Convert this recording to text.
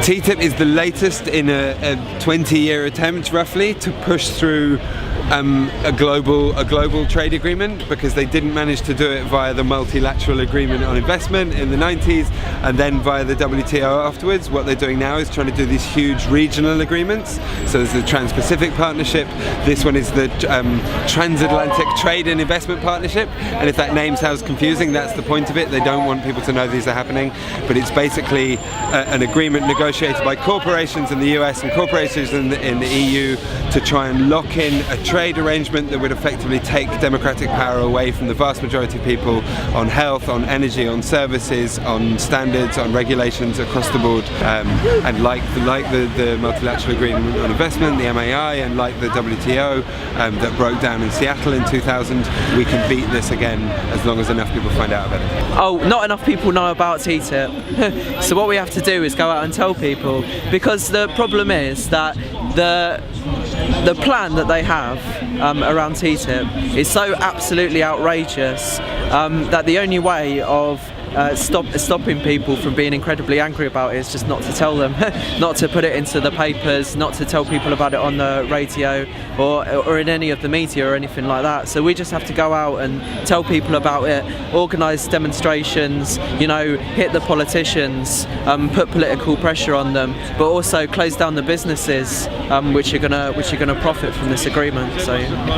TTIP is the latest in a 20-year attempt, roughly, to push through a global trade agreement, because they didn't manage to do it via the multilateral agreement on investment in the 90s and then via the WTO afterwards. What they're doing now is trying to do these huge regional agreements. So there's the Trans-Pacific Partnership, this one is the Transatlantic Trade and Investment Partnership, and if that name sounds confusing, that's the point of it. They don't want people to know these are happening, but it's basically an agreement negotiated by corporations in the US and corporations in the EU to try and lock in a trade arrangement that would effectively take democratic power away from the vast majority of people on health, on energy, on services, on standards, on regulations across the board. And like the multilateral agreement on investment, the MAI, and like the WTO that broke down in Seattle in 2000, we can beat this again as long as enough people find out about it. Oh, not enough people know about TTIP. So what we have to do is go out and tell people, because the problem is that the plan that they have around TTIP is so absolutely outrageous that the only way of stopping people from being incredibly angry about it is just not to tell them, not to put it into the papers, not to tell people about it on the radio or in any of the media or anything like that. So we just have to go out and tell people about it, organise demonstrations, hit the politicians, put political pressure on them, but also close down the businesses which are gonna profit from this agreement. So.